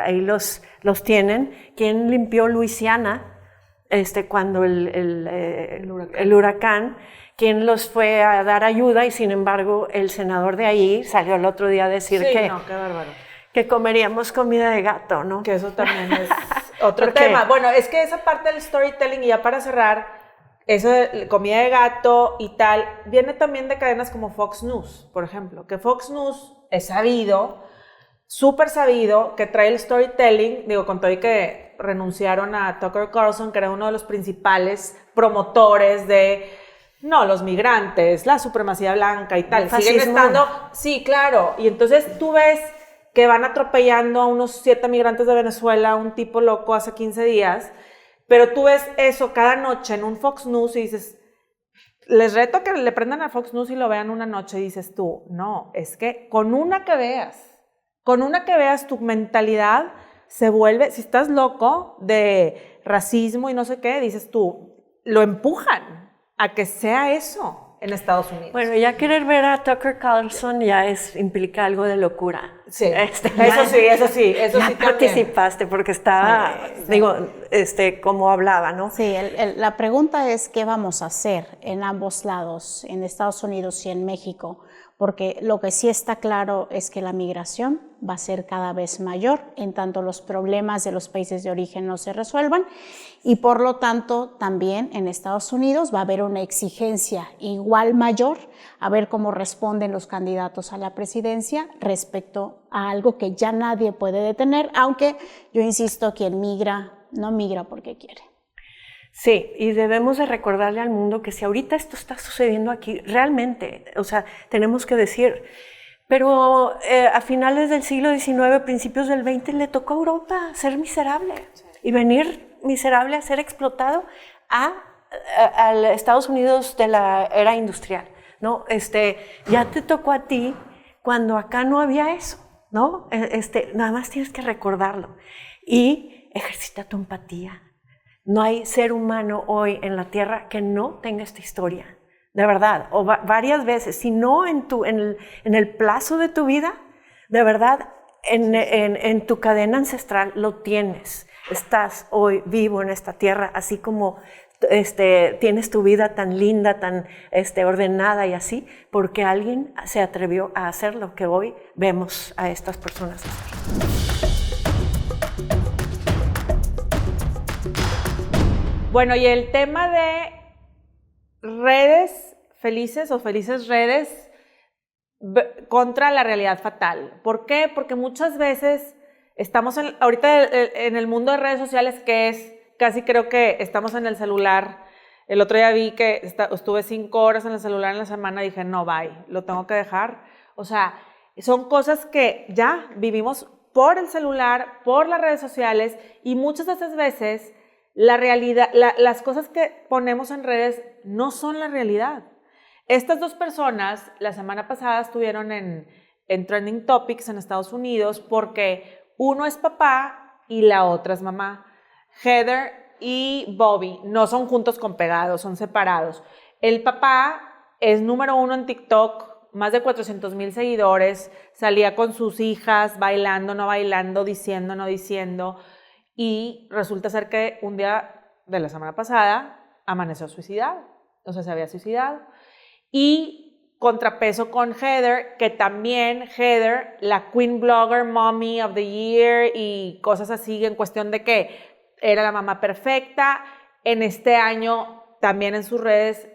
ahí los tienen. ¿Quién limpió Luisiana cuando el huracán? ¿Quién los fue a dar ayuda? Y sin embargo, el senador de ahí salió el otro día a decir qué bárbaro. Que comeríamos comida de gato, ¿no? Que eso también es otro tema. Bueno, es que esa parte del storytelling, y ya para cerrar, eso de comida de gato y tal, viene también de cadenas como Fox News, por ejemplo, que Fox News es sabido, súper sabido, que trae el storytelling, digo, con todo y que renunciaron a Tucker Carlson, que era uno de los principales promotores de, no, los migrantes, la supremacía blanca y tal, siguen estando, sí, claro, y entonces tú ves que van atropellando a unos 7 migrantes de Venezuela, un tipo loco hace 15 días, pero tú ves eso cada noche en un Fox News y dices, les reto a que le prendan a Fox News y lo vean una noche y dices tú, no, es que con una que veas tu mentalidad se vuelve, si estás loco de racismo y no sé qué, dices tú, lo empujan a que sea eso en Estados Unidos. Bueno, ya querer ver a Tucker Carlson ya implica algo de locura. Sí, eso sí participaste porque estaba, como hablaba, ¿no? Sí, la pregunta es qué vamos a hacer en ambos lados, en Estados Unidos y en México, porque lo que sí está claro es que la migración va a ser cada vez mayor en tanto los problemas de los países de origen no se resuelvan, y por lo tanto también en Estados Unidos va a haber una exigencia igual mayor a ver cómo responden los candidatos a la presidencia respecto a algo que ya nadie puede detener, aunque yo insisto, quien migra no migra porque quiere. Sí, y debemos de recordarle al mundo que si ahorita esto está sucediendo aquí, realmente, o sea, tenemos que decir, pero a finales del siglo XIX, principios del XX, le tocó a Europa ser miserable y venir miserable a ser explotado a Estados Unidos de la era industrial, ¿no? Ya te tocó a ti cuando acá no había eso, ¿no? Nada más tienes que recordarlo y ejercita tu empatía. No hay ser humano hoy en la Tierra que no tenga esta historia, de verdad, o varias veces, si no en el plazo de tu vida, de verdad, en tu cadena ancestral lo tienes. Estás hoy vivo en esta Tierra, así como tienes tu vida tan linda, tan ordenada y así, porque alguien se atrevió a hacer lo que hoy vemos a estas personas hacer. Bueno, y el tema de redes felices o felices redes contra la realidad fatal. ¿Por qué? Porque muchas veces estamos ahorita en el mundo de redes sociales, que es casi, creo que estamos en el celular. El otro día vi que estuve 5 horas en el celular en la semana y dije, no, bye, lo tengo que dejar. O sea, son cosas que ya vivimos por el celular, por las redes sociales, y muchas de esas veces la realidad, las cosas que ponemos en redes no son la realidad. Estas 2 personas la semana pasada estuvieron en Trending Topics en Estados Unidos porque uno es papá y la otra es mamá. Heather y Bobby no son juntos con pegados, son separados. El papá es número 1 en TikTok, más de 400,000 seguidores, salía con sus hijas bailando, no bailando, diciendo, no diciendo. Y resulta ser que un día de la semana pasada amaneció suicidado, o sea, se había suicidado. Y contrapeso con Heather, que también Heather, la Queen Blogger Mommy of the Year y cosas así, en cuestión de que era la mamá perfecta. En este año también en sus redes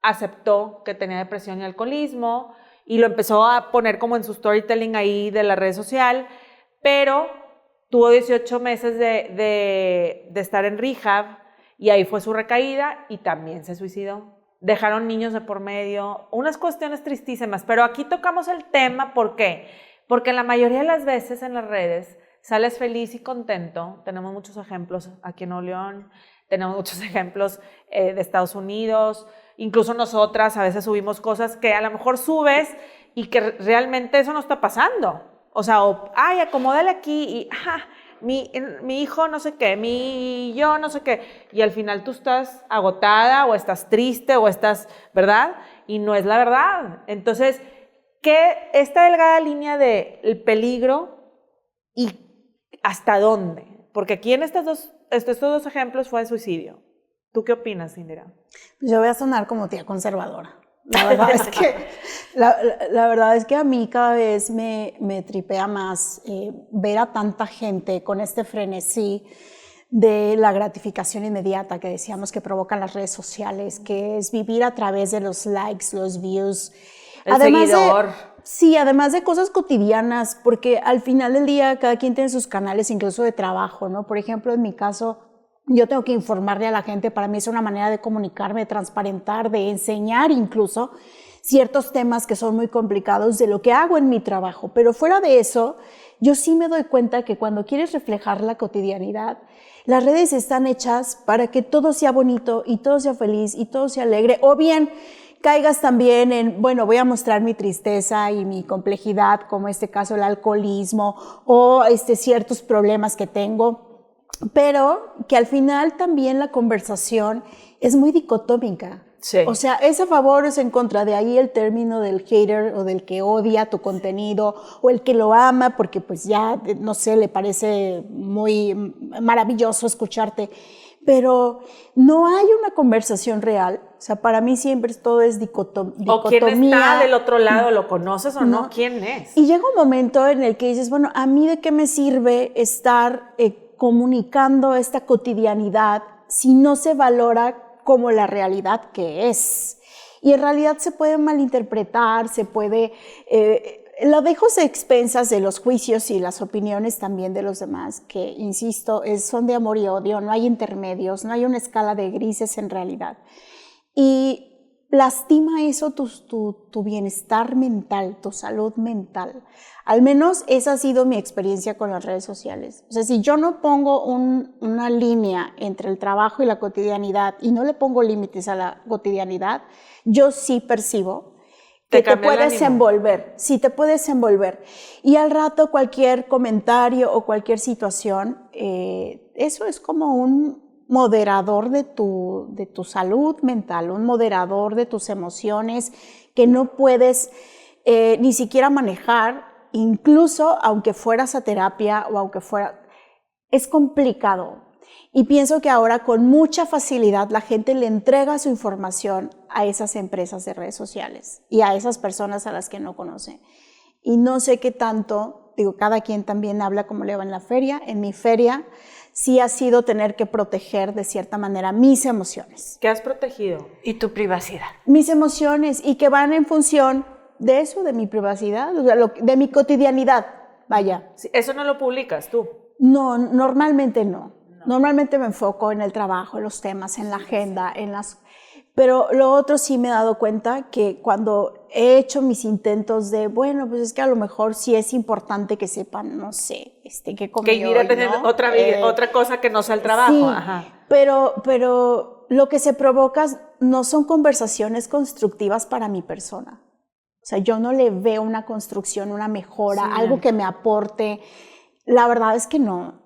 aceptó que tenía depresión y alcoholismo y lo empezó a poner como en su storytelling ahí de la red social, pero tuvo 18 meses de estar en rehab y ahí fue su recaída y también se suicidó. Dejaron niños de por medio, unas cuestiones tristísimas, pero aquí tocamos el tema, ¿por qué? Porque la mayoría de las veces en las redes sales feliz y contento. Tenemos muchos ejemplos aquí en Nuevo León, tenemos muchos ejemplos de Estados Unidos, incluso nosotras a veces subimos cosas que a lo mejor subes y que realmente eso no está pasando. O sea, ay, acomódale aquí y mi hijo no sé qué, yo no sé qué. Y al final tú estás agotada o estás triste o estás, ¿verdad? Y no es la verdad. Entonces, ¿qué esta delgada línea del peligro y hasta dónde? Porque aquí en estos dos ejemplos fue suicidio. ¿Tú qué opinas, Indira? Yo voy a sonar como tía conservadora. La verdad es que, la verdad es que a mí cada vez me tripea más ver a tanta gente con este frenesí de la gratificación inmediata que decíamos que provocan las redes sociales, que es vivir a través de los likes, los views. El seguidor. Sí, además de cosas cotidianas, porque al final del día cada quien tiene sus canales incluso de trabajo, ¿no? Por ejemplo, en mi caso, yo tengo que informarle a la gente, para mí es una manera de comunicarme, de transparentar, de enseñar incluso ciertos temas que son muy complicados de lo que hago en mi trabajo. Pero fuera de eso, yo sí me doy cuenta que cuando quieres reflejar la cotidianidad, las redes están hechas para que todo sea bonito y todo sea feliz y todo sea alegre, o bien caigas también en, bueno, voy a mostrar mi tristeza y mi complejidad, como este caso el alcoholismo o ciertos problemas que tengo, pero que al final también la conversación es muy dicotómica. Sí. O sea, es a favor o es en contra, de ahí el término del hater o del que odia tu contenido o el que lo ama porque pues ya, no sé, le parece muy maravilloso escucharte. Pero no hay una conversación real. O sea, para mí siempre todo es dicotomía. O quién está del otro lado, ¿lo conoces o no? ¿Quién es? Y llega un momento en el que dices, bueno, ¿a mí de qué me sirve estar comunicando esta cotidianidad si no se valora como la realidad que es? Y en realidad se puede malinterpretar, se puede... lo dejo a expensas de los juicios y las opiniones también de los demás, que, insisto, son de amor y odio, no hay intermedios, no hay una escala de grises en realidad. Y lastima eso tu bienestar mental, tu salud mental. Al menos esa ha sido mi experiencia con las redes sociales. O sea, si yo no pongo una línea entre el trabajo y la cotidianidad y no le pongo límites a la cotidianidad, yo sí percibo que te puedes envolver, sí te puedes envolver. Y al rato cualquier comentario o cualquier situación, eso es como un moderador de tu salud mental, un moderador de tus emociones que no puedes ni siquiera manejar, incluso aunque fueras a terapia o aunque fuera... Es complicado. Y pienso que ahora con mucha facilidad la gente le entrega su información a esas empresas de redes sociales y a esas personas a las que no conoce. Y no sé qué tanto, digo, cada quien también habla como le va en la feria. En mi feria sí ha sido tener que proteger de cierta manera mis emociones. ¿Qué has protegido? Y tu privacidad. Mis emociones, y que van en función de eso, de mi privacidad, de mi cotidianidad, vaya. ¿Eso no lo publicas tú? No, normalmente no. Normalmente me enfoco en el trabajo, en los temas, en la agenda, pero lo otro sí me he dado cuenta que cuando he hecho mis intentos de, bueno, pues es que a lo mejor sí es importante que sepan, no sé, qué comí hoy, que ir a tener ¿no? otra cosa que no sea el trabajo. Sí, ajá. Pero lo que se provoca no son conversaciones constructivas para mi persona. O sea, yo no le veo una construcción, una mejora, algo que me aporte. La verdad es que no.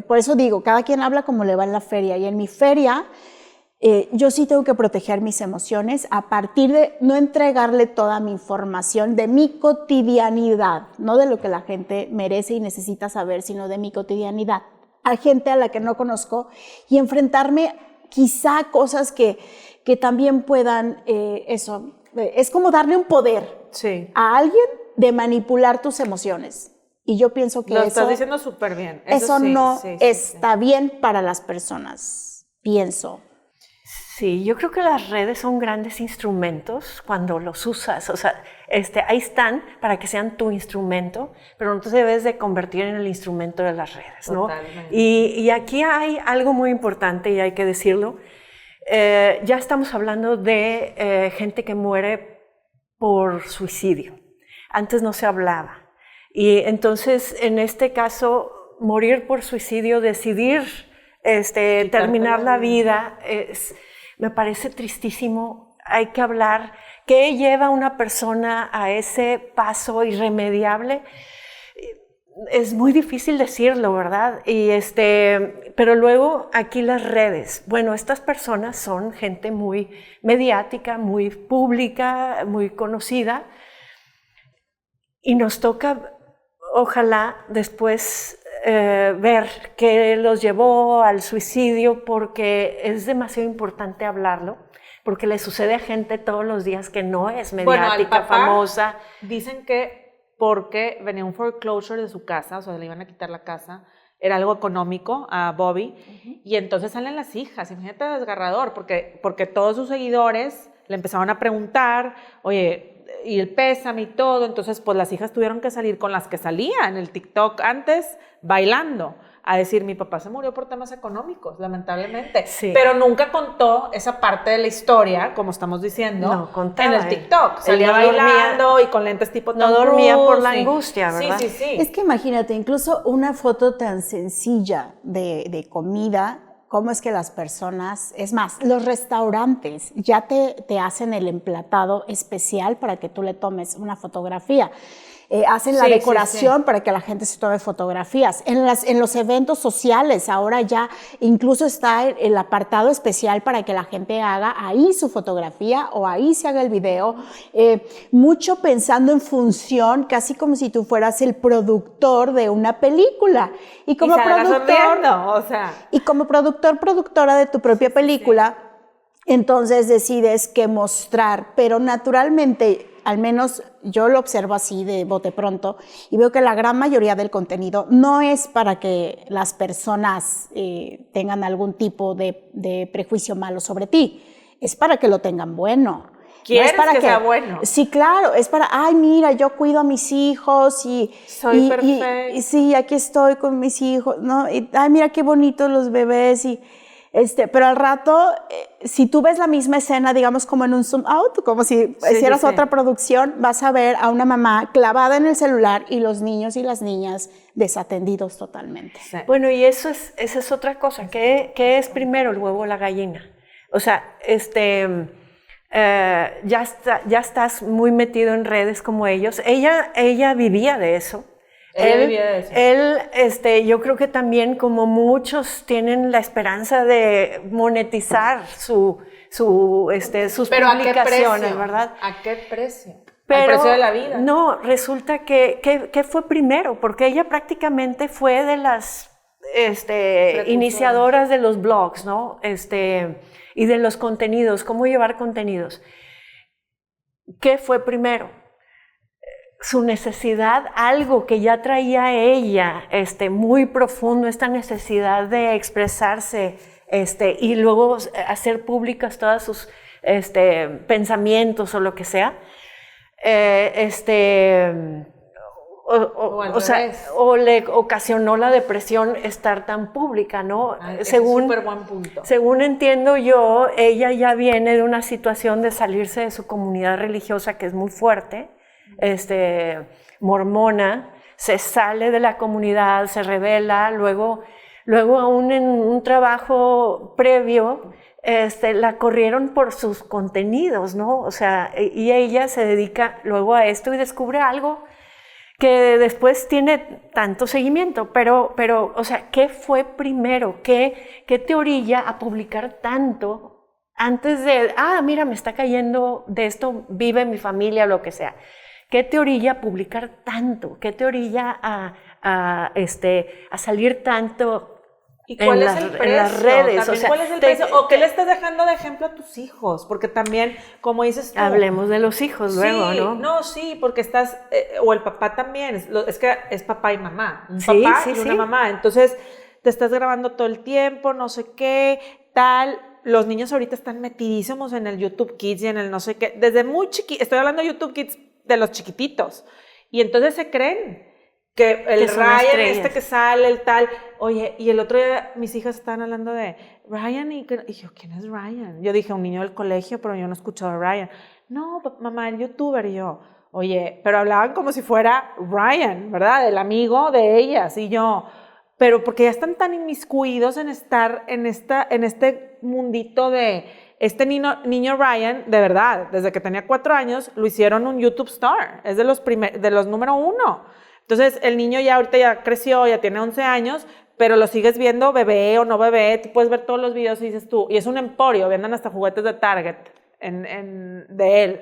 Por eso digo, cada quien habla como le va en la feria. Y en mi feria, yo sí tengo que proteger mis emociones a partir de no entregarle toda mi información de mi cotidianidad, no de lo que la gente merece y necesita saber, sino de mi cotidianidad. Hay gente a la que no conozco y enfrentarme quizá a cosas que también puedan, es como darle un poder a alguien de manipular tus emociones. Y yo pienso que lo estás diciendo súper bien. Eso sí, no está bien para las personas, pienso. Sí, yo creo que las redes son grandes instrumentos cuando los usas. O sea, ahí están para que sean tu instrumento, pero no te debes de convertir en el instrumento de las redes, ¿no? Totalmente. Y aquí hay algo muy importante y hay que decirlo. Ya estamos hablando de gente que muere por suicidio. Antes no se hablaba. Y entonces, en este caso, morir por suicidio, decidir terminar la vida, me parece tristísimo. hay que hablar. ¿Qué lleva a una persona a ese paso irremediable? Es muy difícil decirlo, ¿verdad? Pero luego aquí las redes. Bueno, estas personas son gente muy mediática, muy pública, muy conocida. Y nos toca, ojalá, después ver qué los llevó al suicidio, porque es demasiado importante hablarlo, porque le sucede a gente todos los días que no es mediática, famosa. Dicen que porque venía un foreclosure de su casa, o sea, le iban a quitar la casa, era algo económico a Bobby, y entonces salen las hijas, imagínate desgarrador, porque todos sus seguidores le empezaron a preguntar, oye, y el pésame y todo, entonces pues las hijas tuvieron que salir con las que salía en el TikTok antes, bailando, a decir, mi papá se murió por temas económicos, lamentablemente. Sí. Pero nunca contó esa parte de la historia, como estamos diciendo, no, contaba, en el TikTok. Salía bailando y con lentes tipo no dormía por la angustia, ¿verdad? Sí, sí, sí. Es que imagínate, incluso una foto tan sencilla de comida, cómo es que las personas, es más, los restaurantes ya te hacen el emplatado especial para que tú le tomes una fotografía. Hacen la decoración para que la gente se tome fotografías. En los eventos sociales ahora ya incluso está el apartado especial para que la gente haga ahí su fotografía o ahí se haga el video. Mucho pensando en función, casi como si tú fueras el productor de una película. Y como productora de tu propia película, entonces decides qué mostrar, pero naturalmente, al menos yo lo observo así de bote pronto y veo que la gran mayoría del contenido no es para que las personas tengan algún tipo de prejuicio malo sobre ti, es para que lo tengan bueno. ¿Quieres no es para que sea bueno? Sí, claro, es para, ay, mira, yo cuido a mis hijos soy perfecta. Y sí, aquí estoy con mis hijos, ¿no? Y, ay, mira qué bonitos los bebés y... pero al rato, si tú ves la misma escena, digamos como en un zoom out, como si hicieras otra producción, vas a ver a una mamá clavada en el celular y los niños y las niñas desatendidos totalmente. Sí. Bueno, y esa es otra cosa. ¿Qué es primero, el huevo o la gallina? O sea, ya estás muy metido en redes como ellos. Ella vivía de eso. Yo creo que también, como muchos, tienen la esperanza de monetizar sus ¿Pero publicaciones, ¿verdad? ¿A qué precio? Pero, ¿al precio de la vida? No, resulta que fue primero, porque ella prácticamente fue de las iniciadoras de los blogs, ¿no? Y de los contenidos, cómo llevar contenidos. ¿Qué fue primero? Su necesidad, algo que ya traía ella muy profundo, esta necesidad de expresarse y luego hacer públicas todos sus pensamientos o lo que sea, o le ocasionó la depresión estar tan pública, ¿no? Es un súper buen punto. Según entiendo yo, ella ya viene de una situación de salirse de su comunidad religiosa, que es muy fuerte, mormona, se sale de la comunidad, se rebela, luego aún en un trabajo previo, la corrieron por sus contenidos, ¿no? O sea, y ella se dedica luego a esto y descubre algo que después tiene tanto seguimiento, pero o sea, ¿qué fue primero? ¿Qué te orilla a publicar tanto antes de, mira, me está cayendo de esto, vive mi familia, lo que sea? ¿Qué te orilla a publicar tanto? ¿Qué te orilla a salir tanto ¿Y cuál es el precio? En las redes? O sea, ¿cuál es el precio? ¿O qué le estás dejando de ejemplo a tus hijos? Porque también, como dices tú... Hablemos de los hijos luego, ¿no? No, sí, porque estás... o el papá también. Es que es papá y mamá. Un papá y una mamá. Entonces, te estás grabando todo el tiempo, no sé qué, tal... Los niños ahorita están metidísimos en el YouTube Kids y en el no sé qué. Desde muy estoy hablando de YouTube Kids de los chiquititos. Y entonces se creen que el Ryan que sale, el tal. Oye, y el otro día mis hijas estaban hablando de Ryan y yo, ¿quién es Ryan? Yo dije, un niño del colegio, pero yo no he escuchado a Ryan. No, mamá, el youtuber. Y yo, oye, pero hablaban como si fuera Ryan, ¿verdad? El amigo de ellas. Y yo... Pero porque ya están tan inmiscuidos en estar en este mundito de Este niño Ryan, de verdad, desde que tenía 4 años, lo hicieron un YouTube star. Es de los número 1. Entonces, el niño ya ahorita ya creció, ya tiene 11 años, pero lo sigues viendo bebé o no bebé. Tú puedes ver todos los videos y dices tú, y es un emporio, venden hasta juguetes de Target de él.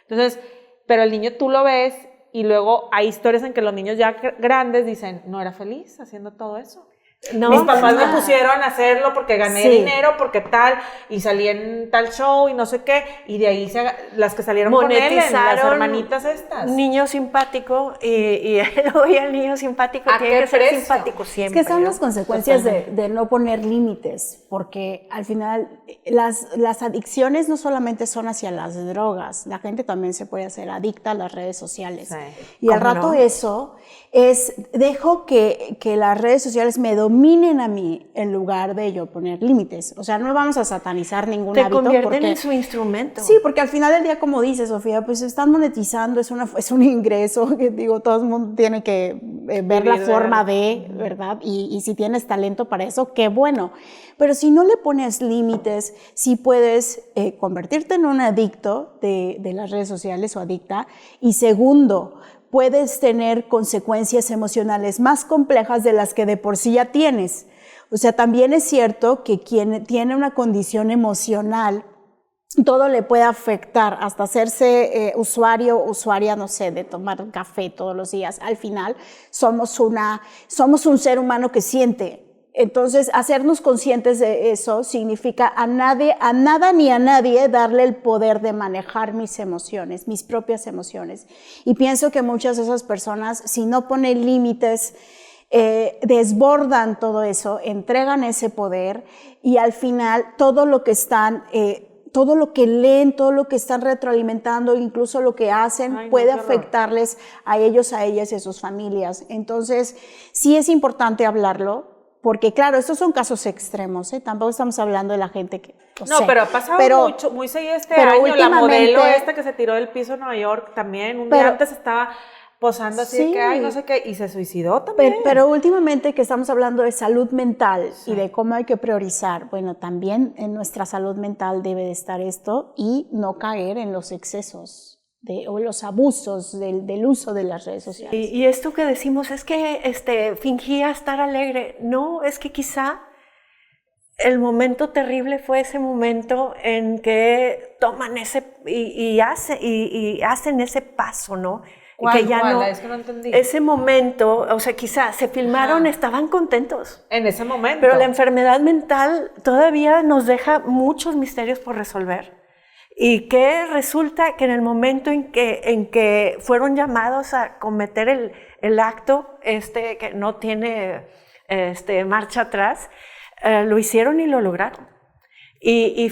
Entonces, pero el niño tú lo ves y luego hay historias en que los niños ya grandes dicen, no era feliz haciendo todo eso. No, mis papás me pusieron a hacerlo porque gané dinero, porque tal, y salí en tal show y no sé qué, y de ahí las que salieron con él, las hermanitas estas. Niño simpático, y hoy el niño simpático tiene que ser simpático siempre. Es que son las consecuencias de no poner límites, porque al final las adicciones no solamente son hacia las drogas, la gente también se puede hacer adicta a las redes sociales. Sí. Y al rato eso dejo que las redes sociales me dominen a mí en lugar de yo poner límites. O sea, no vamos a satanizar ningún hábito. Te convierten en su instrumento. Sí, porque al final del día, como dice Sofía, pues están monetizando, es un ingreso que digo, todo el mundo tiene que ver la forma de, ¿verdad? Y si tienes talento para eso, qué bueno. Pero si no le pones límites, sí puedes convertirte en un adicto de las redes sociales o adicta. Y segundo, puedes tener consecuencias emocionales más complejas de las que de por sí ya tienes. O sea, también es cierto que quien tiene una condición emocional, todo le puede afectar, hasta hacerse usuaria, no sé, de tomar café todos los días. Al final, somos un ser humano que siente. Entonces, hacernos conscientes de eso significa a nada ni a nadie darle el poder de manejar mis emociones, mis propias emociones. Y pienso que muchas de esas personas, si no ponen límites, desbordan todo eso, entregan ese poder y al final todo lo que leen, todo lo que están retroalimentando, incluso lo que hacen, puede afectarles a ellos, a ellas y a sus familias. Entonces, sí es importante hablarlo. Porque claro, estos son casos extremos, ¿eh? Tampoco estamos hablando de la gente que... pero ha pasado muy seguido este año. La modelo esta que se tiró del piso en Nueva York también, un día antes estaba posando así de que, ay, no sé qué, y se suicidó también. Pero últimamente que estamos hablando de salud mental y de cómo hay que priorizar, bueno, también en nuestra salud mental debe de estar esto y no caer en los excesos. O los abusos del uso de las redes sociales. Y esto que decimos es que fingía estar alegre. No, es que quizá el momento terrible fue ese momento en que toman y hacen ese paso, ¿no? ¿Cuál? Es que no entendí. Ese momento, o sea, quizá se filmaron, estaban contentos. En ese momento. Pero la enfermedad mental todavía nos deja muchos misterios por resolver. Y que resulta que en el momento en que fueron llamados a cometer el acto que no tiene marcha atrás, lo hicieron y lo lograron. Y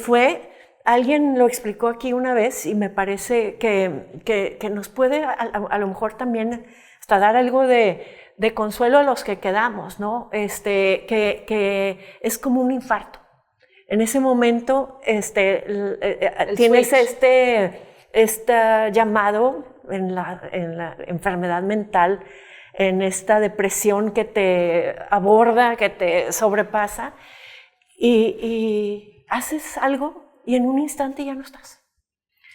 alguien lo explicó aquí una vez y me parece que nos puede a lo mejor también hasta dar algo de consuelo a los que quedamos, ¿no? Que es como un infarto. En ese momento tienes este llamado en la enfermedad mental, en esta depresión que te aborda, que te sobrepasa, y haces algo y en un instante ya no estás.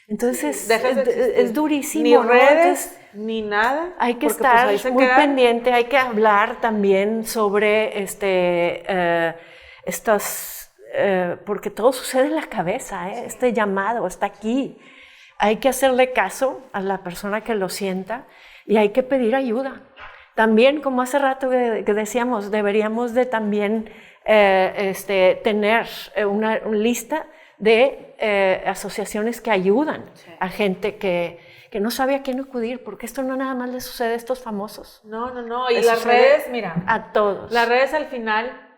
Entonces es durísimo. Ni redes, ni nada. Hay que estar muy pendiente, hay que hablar también sobre porque todo sucede en la cabeza, este llamado está aquí. Hay que hacerle caso a la persona que lo sienta y hay que pedir ayuda. También, como hace rato que decíamos, deberíamos de también tener una lista de asociaciones que ayudan a gente que no sabe a quién acudir, porque esto no nada más le sucede a estos famosos. No, y las redes, mira. A todos. Las redes al final...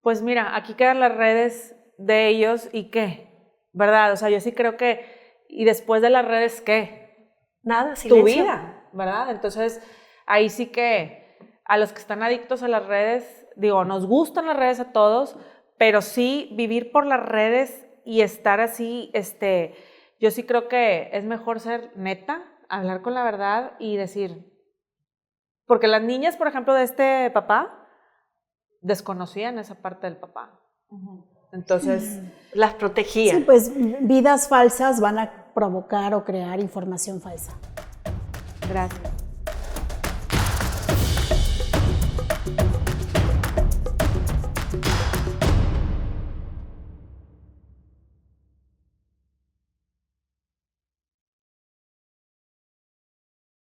Pues mira, aquí quedan las redes de ellos y ¿qué? ¿Verdad? O sea, yo sí creo que, ¿y después de las redes qué? Nada, silencio. Tu vida, ¿verdad? Entonces, ahí sí que a los que están adictos a las redes, digo, nos gustan las redes a todos, pero sí vivir por las redes y estar así, yo sí creo que es mejor ser neta, hablar con la verdad y decir, porque las niñas, por ejemplo, de este papá, desconocían esa parte del papá. Entonces, las protegía. Sí, pues vidas falsas van a provocar o crear información falsa. Gracias.